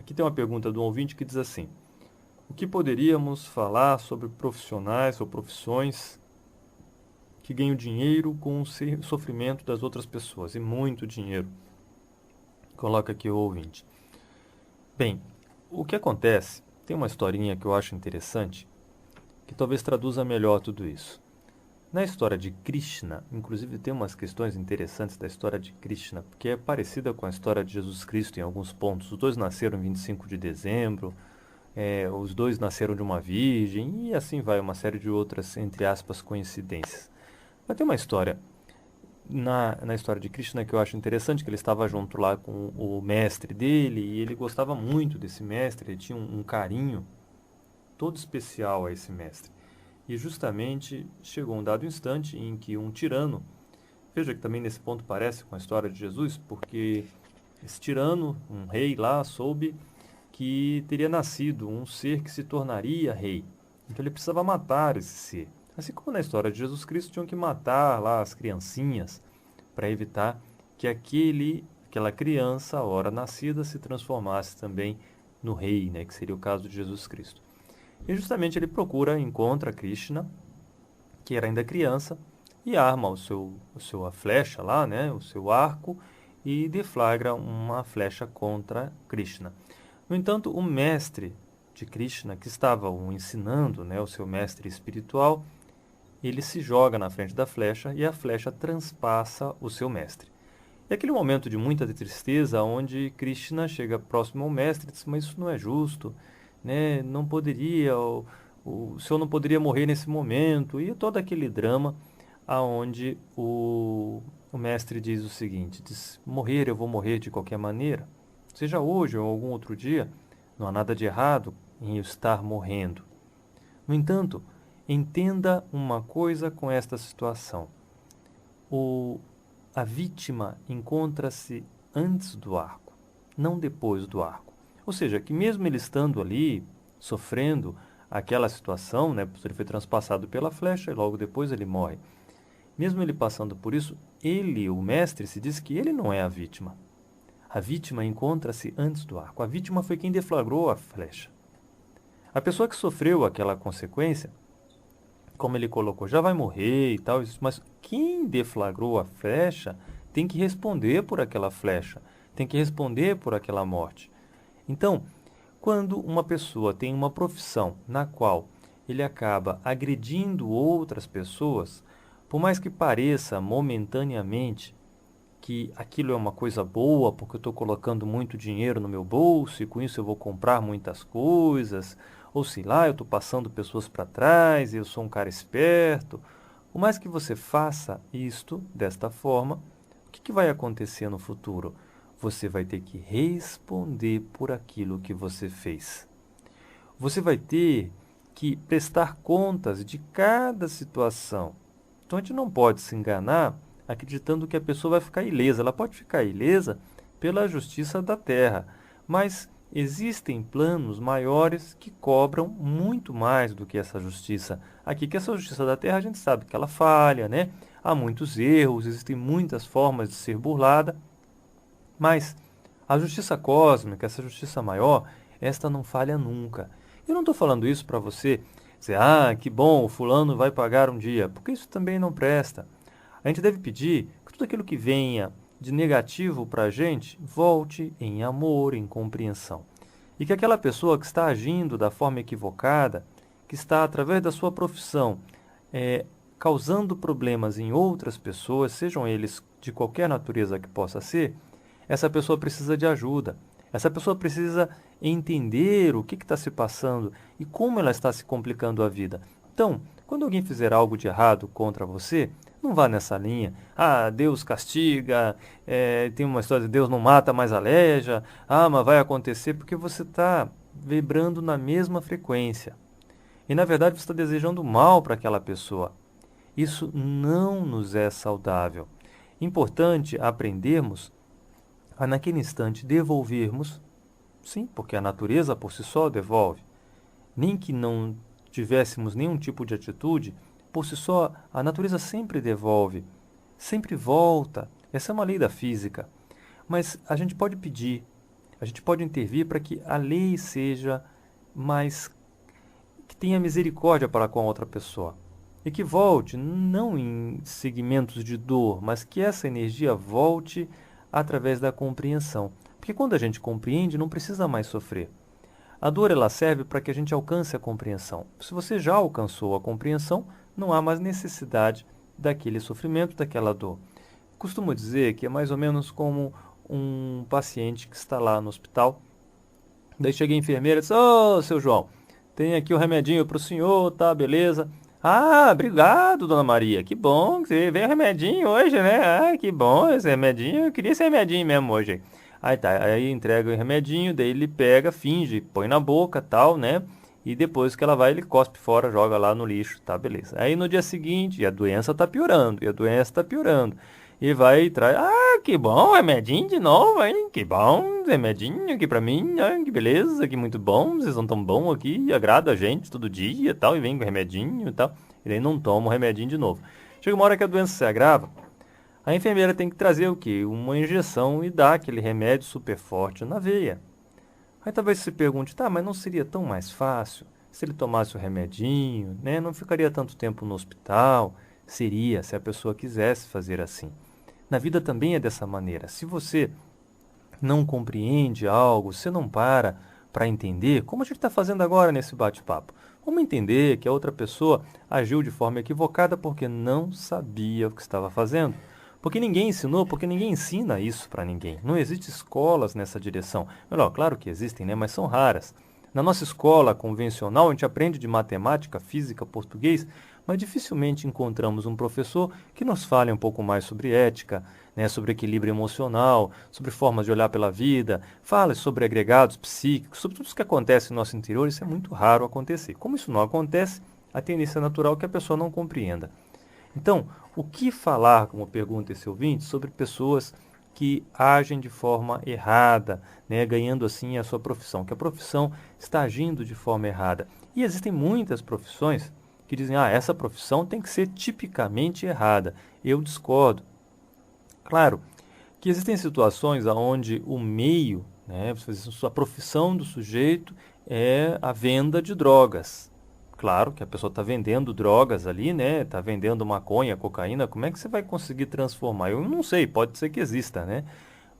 Aqui tem uma pergunta do ouvinte que diz assim: o que poderíamos falar sobre profissionais ou profissões que ganham dinheiro com o sofrimento das outras pessoas, e muito dinheiro? Coloca aqui o ouvinte. Bem, o que acontece, tem uma historinha que eu acho interessante, que talvez traduza melhor tudo isso. Na história de Krishna, inclusive tem umas questões interessantes da história de Krishna, porque é parecida com a história de Jesus Cristo em alguns pontos. Os dois nasceram em 25 de dezembro, os dois nasceram de uma virgem, e assim vai, uma série de outras, entre aspas, coincidências. Mas tem uma história na história de Krishna que eu acho interessante, que ele estava junto lá com o mestre dele, e ele gostava muito desse mestre, ele tinha um carinho todo especial a esse mestre. E justamente chegou um dado instante em que um tirano, veja que também nesse ponto parece com a história de Jesus, porque esse tirano, um rei lá, soube que teria nascido um ser que se tornaria rei. Então ele precisava matar esse ser. Assim como na história de Jesus Cristo, tinham que matar lá as criancinhas para evitar que aquela criança, a hora nascida, se transformasse também no rei, né, que seria o caso de Jesus Cristo. E justamente ele encontra Krishna, que era ainda criança, e arma a flecha lá, né, o seu arco, e deflagra uma flecha contra Krishna. No entanto, o mestre de Krishna, que estava o ensinando, né, o seu mestre espiritual, ele se joga na frente da flecha e a flecha transpassa o seu mestre. E aquele momento de muita tristeza, onde Krishna chega próximo ao mestre e diz: mas isso não é justo, né? Não poderia, o senhor não poderia morrer nesse momento. E todo aquele drama, aonde o mestre diz o seguinte: diz, morrer eu vou morrer de qualquer maneira, seja hoje ou algum outro dia, não há nada de errado em eu estar morrendo. No entanto, entenda uma coisa com esta situação. O, a vítima encontra-se antes do arco, não depois do arco. Ou seja, que mesmo ele estando ali, sofrendo aquela situação, né, ele foi transpassado pela flecha e logo depois ele morre. Mesmo ele passando por isso, ele, o mestre, se diz que ele não é a vítima. A vítima encontra-se antes do arco. A vítima foi quem deflagrou a flecha. A pessoa que sofreu aquela consequência, como ele colocou, já vai morrer e tal, mas quem deflagrou a flecha tem que responder por aquela flecha, tem que responder por aquela morte. Então, quando uma pessoa tem uma profissão na qual ele acaba agredindo outras pessoas, por mais que pareça momentaneamente que aquilo é uma coisa boa, porque eu estou colocando muito dinheiro no meu bolso e com isso eu vou comprar muitas coisas, ou sei lá, eu estou passando pessoas para trás e eu sou um cara esperto. Por mais que você faça isto desta forma, o que vai acontecer no futuro? Você vai ter que responder por aquilo que você fez. Você vai ter que prestar contas de cada situação. Então a gente não pode se enganar acreditando que a pessoa vai ficar ilesa. Ela pode ficar ilesa pela justiça da terra, mas existem planos maiores que cobram muito mais do que essa justiça. Aqui que essa justiça da terra a gente sabe que ela falha, né? Há muitos erros, existem muitas formas de ser burlada, mas a justiça cósmica, essa justiça maior, esta não falha nunca. Eu não estou falando isso para você dizer, ah, que bom, o fulano vai pagar um dia, porque isso também não presta. A gente deve pedir que tudo aquilo que venha de negativo para a gente volte em amor, em compreensão. E que aquela pessoa que está agindo da forma equivocada, que está, através da sua profissão, causando problemas em outras pessoas, sejam eles de qualquer natureza que possa ser, essa pessoa precisa de ajuda. Essa pessoa precisa entender o que está se passando e como ela está se complicando a vida. Então, quando alguém fizer algo de errado contra você, não vá nessa linha. Ah, Deus castiga, tem uma história de Deus não mata, mas aleja. Ah, mas vai acontecer porque você está vibrando na mesma frequência. E na verdade você está desejando mal para aquela pessoa. Isso não nos é saudável. Importante aprendermos a naquele instante devolvermos, sim, porque a natureza por si só devolve, nem que não tivéssemos nenhum tipo de atitude, por si só a natureza sempre devolve, sempre volta. Essa é uma lei da física. Mas a gente pode pedir, A gente pode intervir para que a lei seja mais, que tenha misericórdia para com a outra pessoa. E que volte, não em segmentos de dor, mas que essa energia volte através da compreensão. Porque quando a gente compreende, não precisa mais sofrer. A dor ela serve para que a gente alcance a compreensão. Se você já alcançou a compreensão, não há mais necessidade daquele sofrimento, daquela dor. Costumo dizer que é mais ou menos como um paciente que está lá no hospital. Daí chega a enfermeira e diz: Ô, seu João, tem aqui o remedinho para o senhor, tá, beleza? Ah, obrigado, dona Maria. Que bom que você veio o remedinho hoje, né? Ah, que bom esse remedinho. Eu queria esse remedinho mesmo hoje. Aí tá, aí entrega o remedinho, daí ele pega, finge, põe na boca, tal, né? E depois que ela vai, ele cospe fora, joga lá no lixo, tá, beleza. Aí no dia seguinte, e a doença tá piorando, e a doença tá piorando. E vai e traz, ah, que bom, remedinho de novo, hein? Que bom, remedinho aqui pra mim, ah, que beleza, que muito bom, vocês são tão bom aqui, agrada a gente todo dia e tal, e vem com remedinho e tal. E daí não toma o remedinho de novo. Chega uma hora que a doença se agrava, a enfermeira tem que trazer o quê? Uma injeção e dar aquele remédio super forte na veia. Aí talvez você se pergunte, tá, mas não seria tão mais fácil se ele tomasse o remedinho, né? Não ficaria tanto tempo no hospital? Seria, se a pessoa quisesse fazer assim. Na vida também é dessa maneira. Se você não compreende algo, você não para entender, como a gente está fazendo agora nesse bate-papo. Vamos entender que a outra pessoa agiu de forma equivocada porque não sabia o que estava fazendo. Porque ninguém ensinou, porque ninguém ensina isso para ninguém. Não existem escolas nessa direção. Melhor, claro que existem, né? Mas são raras. Na nossa escola convencional, a gente aprende de matemática, física, português, mas dificilmente encontramos um professor que nos fale um pouco mais sobre ética, né, sobre equilíbrio emocional, sobre formas de olhar pela vida, fale sobre agregados psíquicos, sobre tudo isso que acontece no nosso interior. Isso é muito raro acontecer. Como isso não acontece, a tendência natural é que a pessoa não compreenda. Então, o que falar, como pergunta esse ouvinte, sobre pessoas que agem de forma errada, né, ganhando assim a sua profissão, que a profissão está agindo de forma errada. E existem muitas profissões que dizem, essa profissão tem que ser tipicamente errada. Eu discordo. Claro que existem situações onde o meio, né, a profissão do sujeito é a venda de drogas. Claro que a pessoa está vendendo drogas ali, né? Está vendendo maconha, cocaína. Como é que você vai conseguir transformar? Eu não sei, pode ser que exista, né?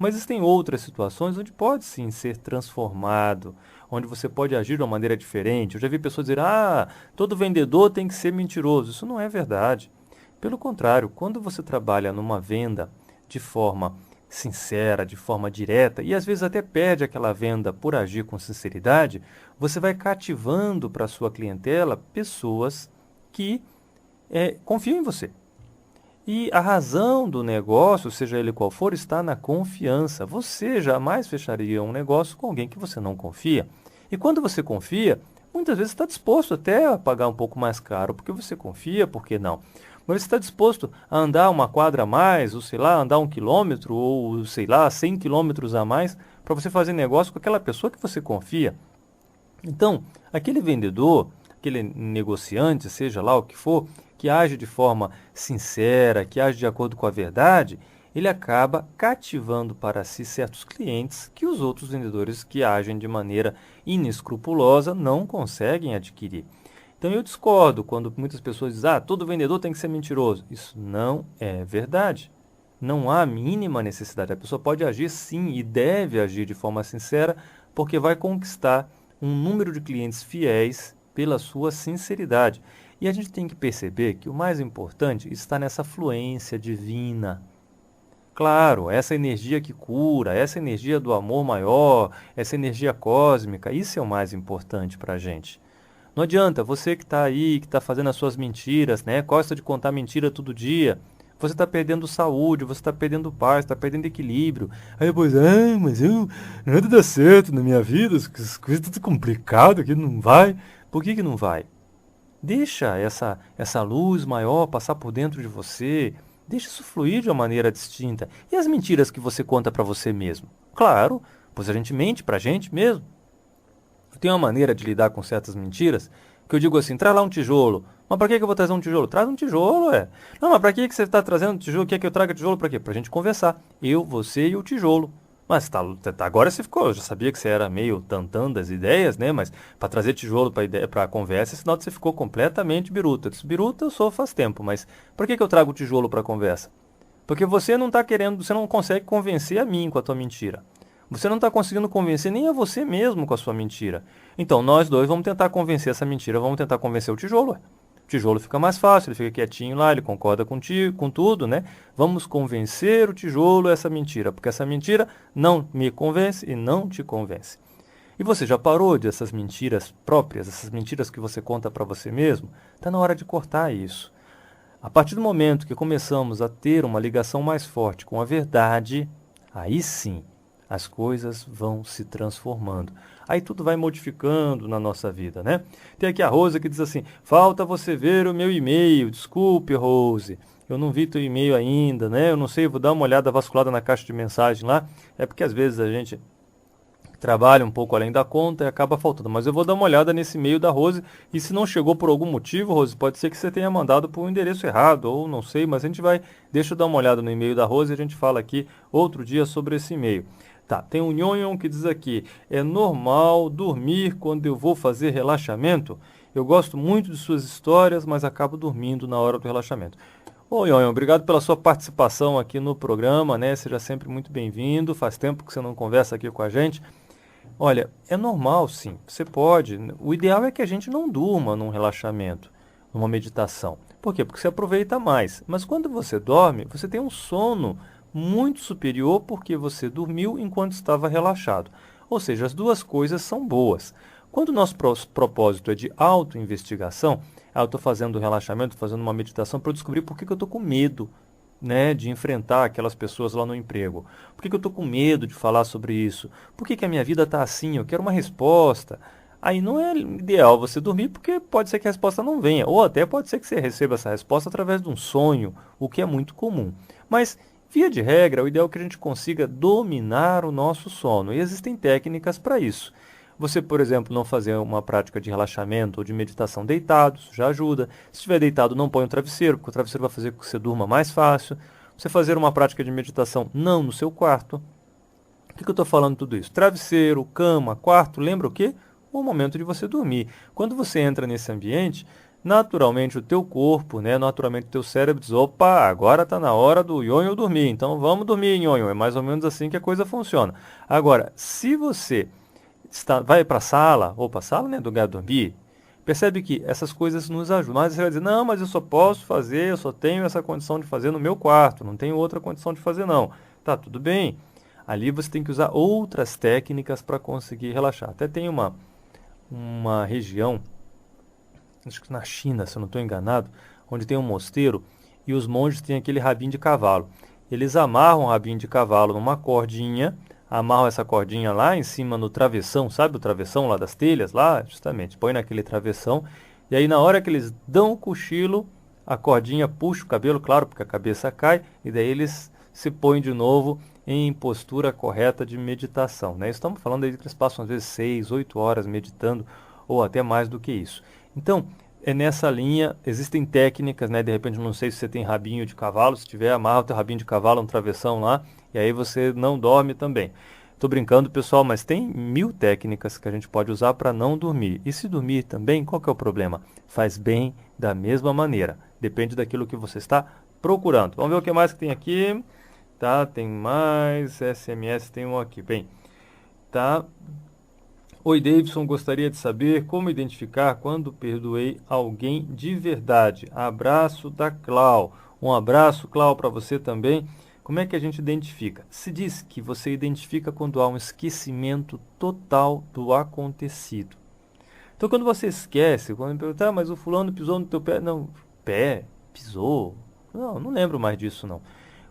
Mas existem outras situações onde pode sim ser transformado, onde você pode agir de uma maneira diferente. Eu já vi pessoas dizer, todo vendedor tem que ser mentiroso. Isso não é verdade. Pelo contrário, quando você trabalha numa venda de forma sincera, de forma direta, e às vezes até perde aquela venda por agir com sinceridade, você vai cativando para a sua clientela pessoas que confiam em você. E a razão do negócio, seja ele qual for, está na confiança. Você jamais fecharia um negócio com alguém que você não confia. E quando você confia, muitas vezes está disposto até a pagar um pouco mais caro, porque você confia, por que não? Mas você está disposto a andar uma quadra a mais, ou sei lá, andar 1 quilômetro, ou sei lá, 100 quilômetros a mais, para você fazer negócio com aquela pessoa que você confia. Então, aquele vendedor, aquele negociante, seja lá o que for, que age de forma sincera, que age de acordo com a verdade, ele acaba cativando para si certos clientes que os outros vendedores que agem de maneira inescrupulosa não conseguem adquirir. Então eu discordo quando muitas pessoas dizem, todo vendedor tem que ser mentiroso. Isso não é verdade. Não há a mínima necessidade. A pessoa pode agir sim e deve agir de forma sincera, porque vai conquistar um número de clientes fiéis pela sua sinceridade. E a gente tem que perceber que o mais importante está nessa fluência divina. Claro, essa energia que cura, essa energia do amor maior, essa energia cósmica, isso é o mais importante para a gente. Não adianta, você que está aí, que está fazendo as suas mentiras, né? Gosta de contar mentira todo dia. Você está perdendo saúde, você está perdendo paz, está perdendo equilíbrio. Aí depois, mas nada dá certo na minha vida, as coisas tudo complicado aqui, não vai. Por que não vai? Deixa essa luz maior passar por dentro de você. Deixa isso fluir de uma maneira distinta. E as mentiras que você conta para você mesmo? Claro, pois a gente mente para a gente mesmo. Eu tenho uma maneira de lidar com certas mentiras que eu digo assim, traz lá um tijolo. Mas para que eu vou trazer um tijolo? Traz um tijolo, Não, mas para que você está trazendo um tijolo? Quer que eu traga tijolo para quê? Para a gente conversar. Eu, você e o tijolo. Mas agora você ficou, eu já sabia que você era meio tantã das ideias, né? Mas para trazer tijolo para a conversa, sinal que você ficou completamente biruta. Eu disse, biruta eu sou faz tempo, mas por que eu trago tijolo para a conversa? Porque você não está querendo, você não consegue convencer a mim com a tua mentira. Você não está conseguindo convencer nem a você mesmo com a sua mentira. Então nós dois vamos tentar convencer essa mentira, vamos tentar convencer o tijolo. O tijolo fica mais fácil, ele fica quietinho lá, ele concorda contigo, com tudo, né? Vamos convencer o tijolo essa mentira, porque essa mentira não me convence e não te convence. E você já parou dessas mentiras próprias, essas mentiras que você conta para você mesmo? Está na hora de cortar isso. A partir do momento que começamos a ter uma ligação mais forte com a verdade, aí sim as coisas vão se transformando. Aí tudo vai modificando na nossa vida, né? Tem aqui a Rose que diz assim: falta você ver o meu e-mail. Desculpe, Rose, eu não vi teu e-mail ainda, né? Eu não sei, vou dar uma olhada vasculada na caixa de mensagem lá. É porque às vezes a gente trabalha um pouco além da conta e acaba faltando. Mas eu vou dar uma olhada nesse e-mail da Rose e se não chegou por algum motivo, Rose, pode ser que você tenha mandado por um endereço errado ou não sei, mas a gente vai, deixa eu dar uma olhada no e-mail da Rose e a gente fala aqui outro dia sobre esse e-mail. Tá, tem um Nhonhon que diz aqui: é normal dormir quando eu vou fazer relaxamento? Eu gosto muito de suas histórias, mas acabo dormindo na hora do relaxamento. Ô, Nhonhon, obrigado pela sua participação aqui no programa, né? Seja sempre muito bem-vindo. Faz tempo que você não conversa aqui com a gente. Olha, é normal sim, você pode. O ideal é que a gente não durma num relaxamento, numa meditação. Por quê? Porque você aproveita mais. Mas quando você dorme, você tem um sono muito superior porque você dormiu enquanto estava relaxado. Ou seja, as duas coisas são boas. Quando o nosso propósito é de autoinvestigação, eu estou fazendo relaxamento, fazendo uma meditação para eu descobrir por que eu estou com medo, né, de enfrentar aquelas pessoas lá no emprego. Por que eu estou com medo de falar sobre isso? Por que a minha vida está assim? Eu quero uma resposta. Aí não é ideal você dormir porque pode ser que a resposta não venha. Ou até pode ser que você receba essa resposta através de um sonho, o que é muito comum. Mas, via de regra, o ideal é que a gente consiga dominar o nosso sono. E existem técnicas para isso. Você, por exemplo, não fazer uma prática de relaxamento ou de meditação deitado, isso já ajuda. Se estiver deitado, não põe o travesseiro, porque o travesseiro vai fazer com que você durma mais fácil. Você fazer uma prática de meditação não no seu quarto. Por que eu estou falando tudo isso? Travesseiro, cama, quarto, lembra o quê? O momento de você dormir. Quando você entra nesse ambiente, naturalmente o teu corpo, né, naturalmente o teu cérebro diz: opa, agora está na hora do Nhonhon dormir, então vamos dormir, Nhonhon. É mais ou menos assim que a coisa funciona. Agora, se você vai para a sala, ou para a sala, né, do lugar de dormir, percebe que essas coisas nos ajudam. Mas você vai dizer: não, mas eu só posso fazer, eu só tenho essa condição de fazer no meu quarto, não tenho outra condição de fazer não. Tá, tudo bem. Ali você tem que usar outras técnicas para conseguir relaxar. Até tem uma região, acho que na China, se eu não estou enganado, onde tem um mosteiro e os monges têm aquele rabinho de cavalo. Eles amarram o rabinho de cavalo numa cordinha, amarram essa cordinha lá em cima no travessão, sabe o travessão lá das telhas? Lá, justamente, põe naquele travessão, e aí na hora que eles dão o cochilo, a cordinha puxa o cabelo, claro, porque a cabeça cai, e daí eles se põem de novo em postura correta de meditação, né? Estamos falando aí que eles passam às vezes 6, 8 horas meditando, ou até mais do que isso. Então, é nessa linha, existem técnicas, né? De repente, não sei se você tem rabinho de cavalo, se tiver, amarra o teu rabinho de cavalo, um travessão lá, e aí você não dorme também. Estou brincando, pessoal, mas tem 1000 técnicas que a gente pode usar para não dormir. E se dormir também, qual que é o problema? Faz bem da mesma maneira. Depende daquilo que você está procurando. Vamos ver o que mais que tem aqui. Tá, tem mais SMS, tem um aqui. Bem, tá. Oi, Davidson, gostaria de saber como identificar quando perdoei alguém de verdade. Abraço da Clau. Um abraço, Clau, para você também. Como é que a gente identifica? Se diz que você identifica quando há um esquecimento total do acontecido. Então, quando você esquece, quando me perguntar, mas o fulano pisou no teu pé. Não, pé, pisou. Não, não lembro mais disso, não.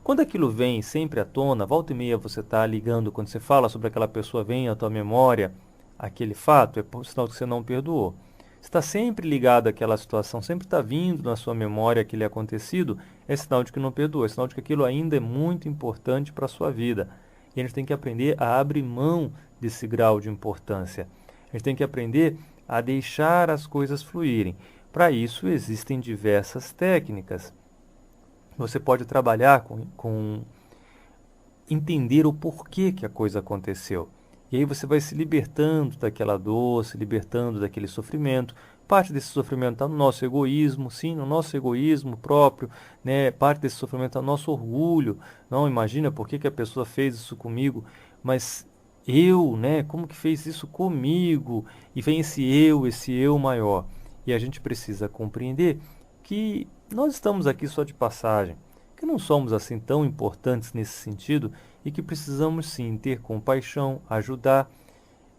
Quando aquilo vem sempre à tona, volta e meia você está ligando, quando você fala sobre aquela pessoa, vem à tua memória aquele fato, é por sinal que você não perdoou. Você está sempre ligado àquela situação, sempre está vindo na sua memória aquele acontecido, é sinal de que não perdoou, é sinal de que aquilo ainda é muito importante para a sua vida. E a gente tem que aprender a abrir mão desse grau de importância. A gente tem que aprender a deixar as coisas fluírem. Para isso existem diversas técnicas. Você pode trabalhar com entender o porquê que a coisa aconteceu. E aí você vai se libertando daquela dor, se libertando daquele sofrimento. Parte desse sofrimento está no nosso egoísmo, sim, no nosso egoísmo próprio, né? Parte desse sofrimento está no nosso orgulho. Não, imagina por que que a pessoa fez isso comigo, mas eu, né? Como que fez isso comigo? E vem esse eu maior. E a gente precisa compreender que nós estamos aqui só de passagem, que não somos assim tão importantes nesse sentido e que precisamos sim ter compaixão, ajudar.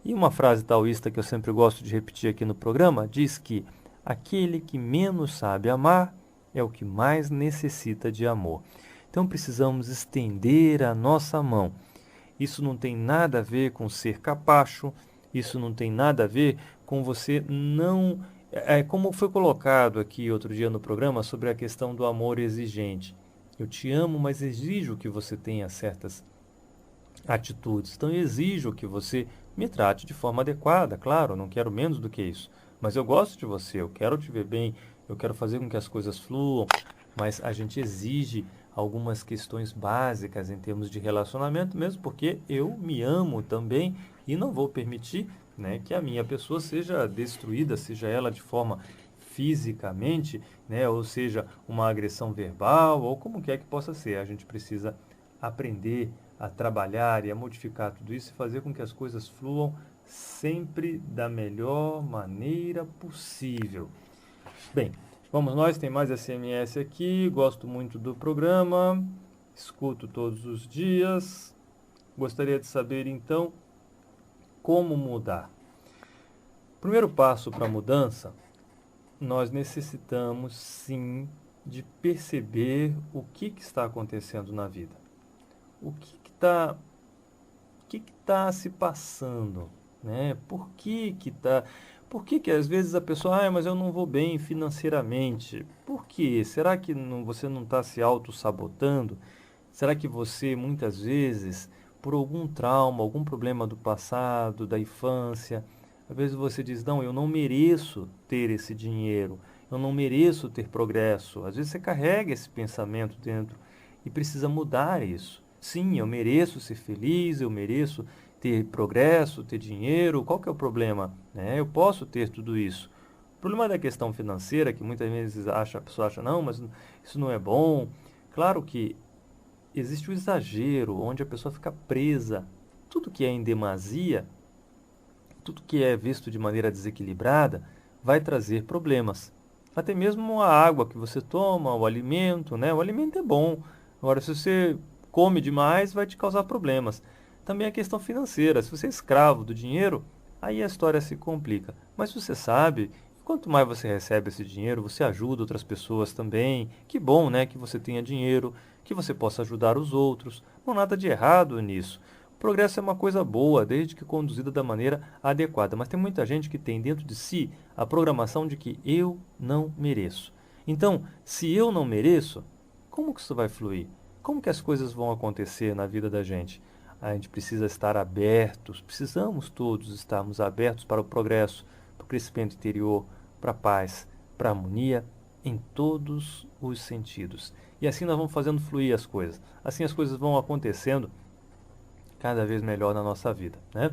E uma frase taoísta que eu sempre gosto de repetir aqui no programa diz que aquele que menos sabe amar é o que mais necessita de amor. Então precisamos estender a nossa mão. Isso não tem nada a ver com ser capacho, isso não tem nada a ver com você não. Como foi colocado aqui outro dia no programa sobre a questão do amor exigente. Eu te amo, mas exijo que você tenha certas atitudes. Então, eu exijo que você me trate de forma adequada, claro, não quero menos do que isso. Mas eu gosto de você, eu quero te ver bem, eu quero fazer com que as coisas fluam, mas a gente exige algumas questões básicas em termos de relacionamento, mesmo porque eu me amo também e não vou permitir, né, que a minha pessoa seja destruída, seja ela de forma fisicamente, né, ou seja, uma agressão verbal, ou como quer que possa ser. A gente precisa aprender a trabalhar e a modificar tudo isso e fazer com que as coisas fluam sempre da melhor maneira possível. Bem, vamos nós, tem mais SMS aqui, gosto muito do programa, escuto todos os dias. Gostaria de saber então como mudar. Primeiro passo para a mudança, nós necessitamos sim de perceber o que está acontecendo na vida. O que está se passando, né? Por que às vezes a pessoa, mas eu não vou bem financeiramente? Por quê? Será que você não está se auto-sabotando? Será que você, muitas vezes, por algum trauma, algum problema do passado, da infância, às vezes você diz, não, eu não mereço ter esse dinheiro, eu não mereço ter progresso. Às vezes você carrega esse pensamento dentro e precisa mudar isso. Sim, eu mereço ser feliz, eu mereço ter progresso, ter dinheiro. Qual que é o problema? Eu posso ter tudo isso. O problema da questão financeira, que muitas vezes a pessoa acha, não, mas isso não é bom. Claro que existe o exagero, onde a pessoa fica presa. Tudo que é em demasia, tudo que é visto de maneira desequilibrada, vai trazer problemas. Até mesmo a água que você toma, o alimento, né? O alimento é bom. Agora, se você come demais, vai te causar problemas. Também a questão financeira. Se você é escravo do dinheiro, aí a história se complica. Mas você sabe, quanto mais você recebe esse dinheiro, você ajuda outras pessoas também. Que bom, né? Que você tenha dinheiro, que você possa ajudar os outros. Não há nada de errado nisso. O progresso é uma coisa boa, desde que conduzida da maneira adequada. Mas tem muita gente que tem dentro de si a programação de que eu não mereço. Então, se eu não mereço, como que isso vai fluir? Como que as coisas vão acontecer na vida da gente? A gente precisa estar abertos, precisamos todos estarmos abertos para o progresso, para o crescimento interior, para a paz, para a harmonia, em todos os sentidos. E assim nós vamos fazendo fluir as coisas. Assim as coisas vão acontecendo cada vez melhor na nossa vida, né?